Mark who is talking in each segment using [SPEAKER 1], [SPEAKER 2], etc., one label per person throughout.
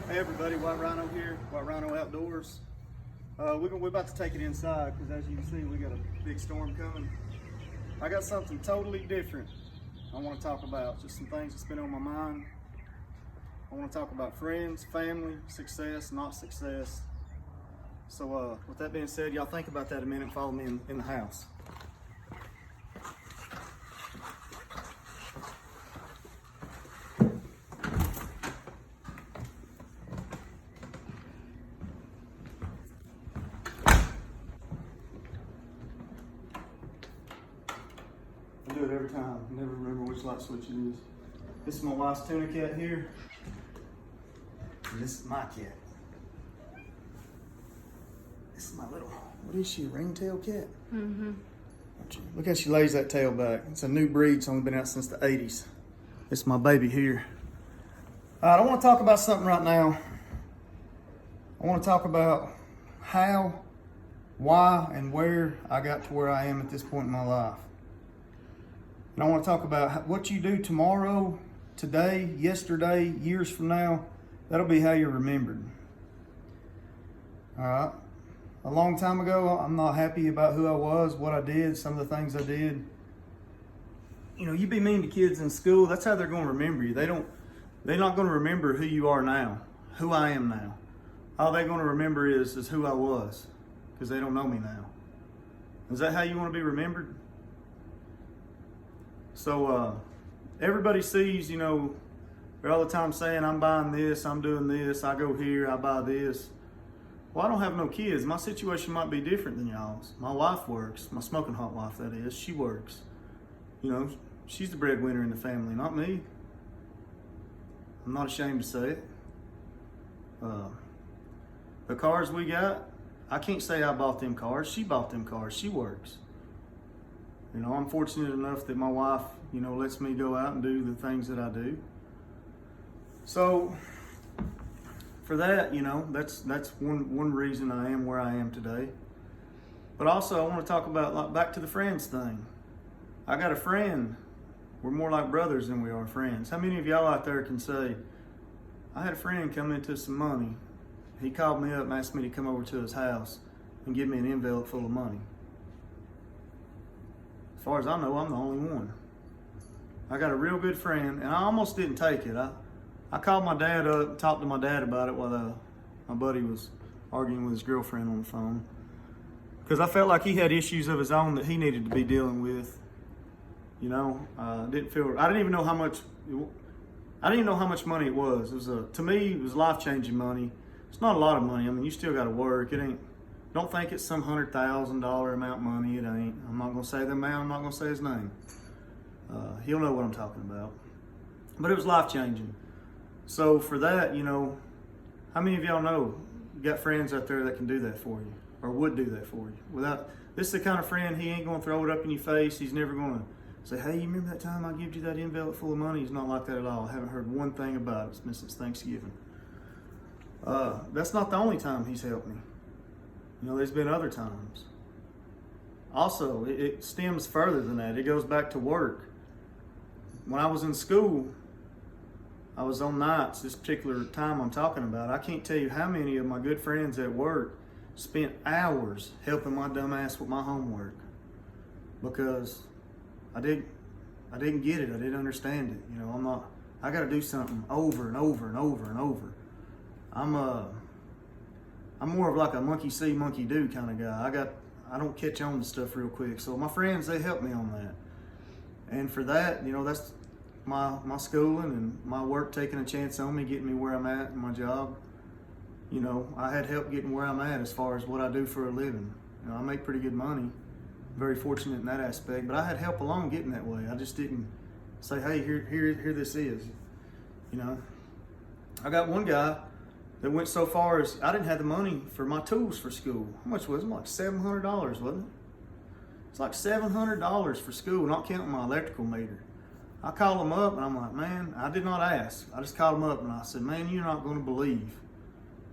[SPEAKER 1] Hey everybody, White Rhino here, White Rhino Outdoors. We're about to take it inside because as you can see, we got a big storm coming. I got something totally different I want to talk about, just some things that's been on my mind. I want to talk about friends, family, success, not success. So with that being said, y'all think about that a minute and follow me in the house. I do it every time. I never remember which light switch it is. This is my wife's tuna cat here. And this is my cat. This is my little, what is she, a ringtail cat? Mm-hmm. Look how she lays that tail back. It's a new breed, it's only been out since the 80s. This is my baby here. All right, I want to talk about something right now. I want to talk about how, why, and where I got to where I am at this point in my life. And I want to talk about what you do tomorrow, today, yesterday, years from now. That'll be how you're remembered. All right. A long time ago, I'm not happy about who I was, what I did, some of the things I did. You know, you be mean to kids in school, that's how they're going to remember you. They're not going to remember who you are now, who I am now. All they're going to remember is who I was, because they don't know me now. Is that how you want to be remembered? So everybody sees, you know, they're all the time saying, I'm buying this, I'm doing this, I go here, I buy this. Well, I don't have no kids. My situation might be different than y'all's. My wife works, my smoking hot wife, that is. She works. You know, she's the breadwinner in the family, not me. I'm not ashamed to say it. The cars we got, I can't say I bought them cars. She bought them cars. She works. You know, I'm fortunate enough that my wife, you know, lets me go out and do the things that I do. So, for that, you know, that's one reason I am where I am today. But also, I want to talk about, like, back to the friends thing. I got a friend. We're more like brothers than we are friends. How many of y'all out there can say, I had a friend come into some money. He called me up and asked me to come over to his house and give me an envelope full of money. As far as I know, I'm the only one. I got a real good friend, and I almost didn't take it. I called my dad up, talked to my dad about it while my buddy was arguing with his girlfriend on the phone. Because I felt like he had issues of his own that he needed to be dealing with. You know, I didn't even know how much money it was. To me, it was life-changing money. It's not a lot of money. I mean, you still got to work. Don't think it's some $100,000 amount money. It ain't. I'm not going to say the amount. I'm not going to say his name. He'll know what I'm talking about. But it was life-changing. So for that, you know, how many of y'all know you got friends out there that can do that for you or would do that for you? This is the kind of friend, he ain't going to throw it up in your face. He's never going to say, hey, you remember that time I gave you that envelope full of money? He's not like that at all. I haven't heard one thing about it. It's been since Thanksgiving. That's not the only time he's helped me. You know, there's been other times. Also, it stems further than that. It goes back to work. When I was in school, I was on nights, this particular time I'm talking about. I can't tell you how many of my good friends at work spent hours helping my dumb ass with my homework because I didn't get it. I didn't understand it. You know, I got to do something over and over and over and over. I'm more of like a monkey see, monkey do kind of guy. I don't catch on to stuff real quick. So my friends, they help me on that. And for that, you know, that's my schooling and my work taking a chance on me, getting me where I'm at in my job. You know, I had help getting where I'm at as far as what I do for a living. You know, I make pretty good money. Very fortunate in that aspect, but I had help along getting that way. I just didn't say, hey, here this is. You know, I got one guy that went so far as I didn't have the money for my tools for school. How much was it? Like $700, wasn't it? It's like $700 for school, not counting my electrical meter. I called him up and I'm like, man, I did not ask. I just called him up and I said, man, you're not going to believe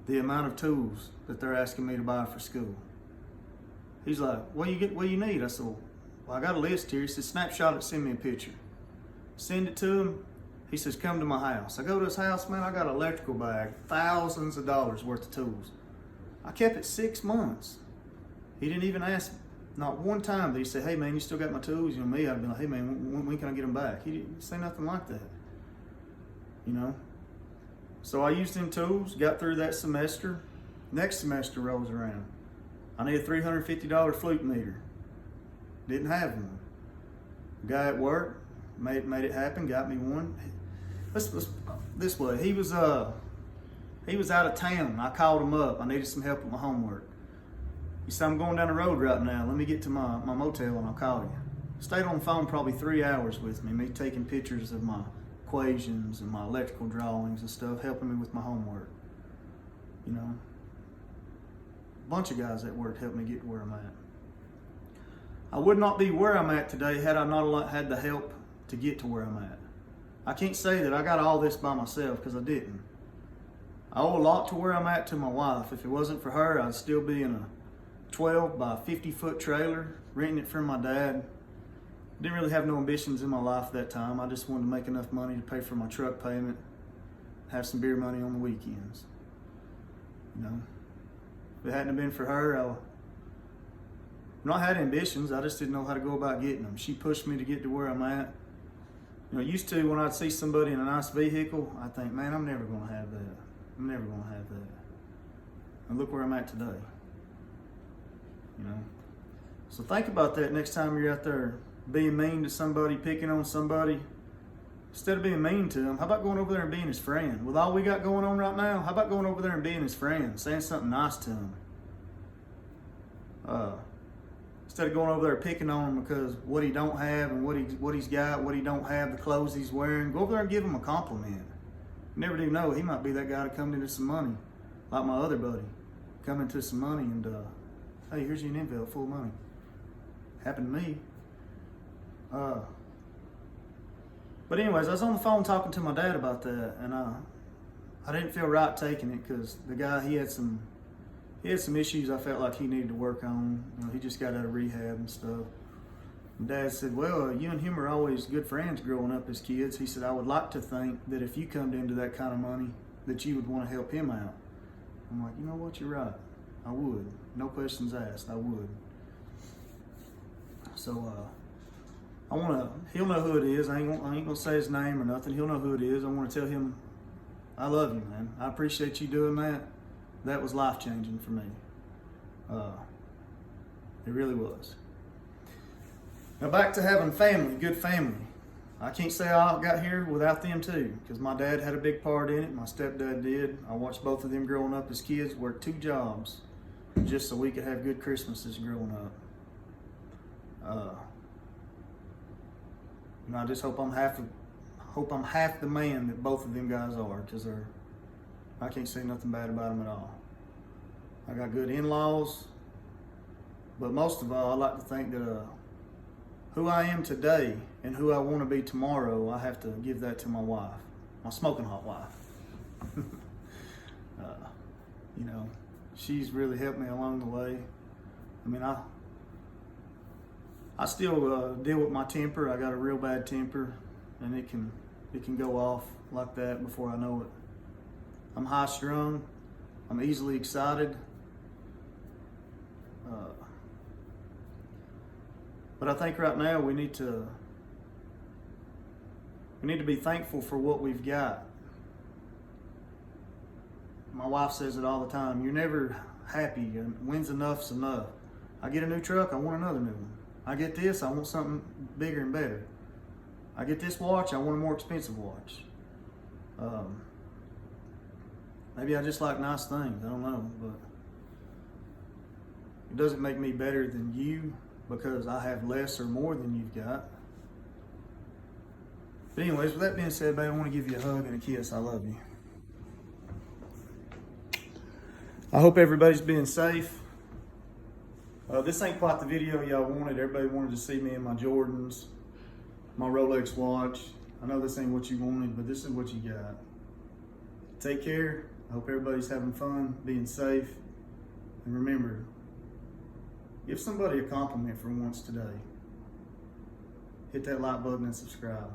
[SPEAKER 1] the amount of tools that they're asking me to buy for school. He's like, what do you need? I said, well, I got a list here. He said, snapshot it, send me a picture. Send it to him. He says, come to my house. I go to his house, man, I got an electrical bag, thousands of dollars worth of tools. I kept it 6 months. He didn't even ask, not one time did he say, hey man, you still got my tools? You know, me, I'd be like, hey man, when can I get them back? He didn't say nothing like that, you know? So I used them tools, got through that semester. Next semester rolls around. I need a $350 flute meter. Didn't have one. Guy at work made it happen, got me one. Let's this way. He was out of town. I called him up. I needed some help with my homework. He said, I'm going down the road right now. Let me get to my motel and I'll call you. Stayed on the phone probably 3 hours with me taking pictures of my equations and my electrical drawings and stuff, helping me with my homework. You know, a bunch of guys at work helped me get to where I'm at. I would not be where I'm at today had I not had the help to get to where I'm at. I can't say that I got all this by myself, because I didn't. I owe a lot to where I'm at to my wife. If it wasn't for her, I'd still be in a 12 by 50 foot trailer, renting it from my dad. Didn't really have no ambitions in my life at that time. I just wanted to make enough money to pay for my truck payment, have some beer money on the weekends. You know, if it hadn't been for her, I not had ambitions. I just didn't know how to go about getting them. She pushed me to get to where I'm at. You know, used to when I'd see somebody in a nice vehicle, I'd think, man, I'm never going to have that. I'm never going to have that. And look where I'm at today. You know, so think about that next time you're out there being mean to somebody, picking on somebody. Instead of being mean to them, how about going over there and being his friend? With all we got going on right now, how about going over there and being his friend, saying something nice to him? Instead of going over there picking on him because what he don't have and what he's got, what he don't have, the clothes he's wearing, go over there and give him a compliment. You never do know, he might be that guy to come into some money, like my other buddy, come into some money and hey, here's your envelope full of money. Happened to me. But anyways, I was on the phone talking to my dad about that, and I didn't feel right taking it because the guy, he had some issues I felt like he needed to work on. You know, he just got out of rehab and stuff. And Dad said, well, you and him are always good friends growing up as kids. He said, I would like to think that if you come into that kind of money, that you would want to help him out. I'm like, you know what, you're right. I would. No questions asked, I would. So, he'll know who it is. I ain't gonna say his name or nothing. He'll know who it is. I want to tell him, I love you, man. I appreciate you doing that. That was life-changing for me. It really was. Now back to having family, good family. I can't say I got here without them too, because my dad had a big part in it. My stepdad did. I watched both of them growing up as kids, worked 2 jobs just so we could have good Christmases growing up. And I just hope I'm half the man that both of them guys are, because I can't say nothing bad about them at all. I got good in-laws, but most of all, I like to think that who I am today and who I want to be tomorrow, I have to give that to my wife, my smoking hot wife. You know, she's really helped me along the way. I mean, I still deal with my temper. I got a real bad temper, and it can go off like that before I know it. I'm high strung. I'm easily excited. But I think right now we need to be thankful for what we've got. My wife says it all the time. You're never happy, and when's enough's enough. I get a new truck, I want another new one. I get this, I want something bigger and better. I get this watch, I want a more expensive watch. Maybe I just like nice things, I don't know, but it doesn't make me better than you because I have less or more than you've got. But anyways, with that being said, babe, I want to give you a hug and a kiss. I love you. I hope everybody's being safe. This ain't quite the video y'all wanted. Everybody wanted to see me in my Jordans, my Rolex watch. I know this ain't what you wanted, but this is what you got. Take care. I hope everybody's having fun, being safe. And remember, give somebody a compliment for once today. Hit that like button and subscribe.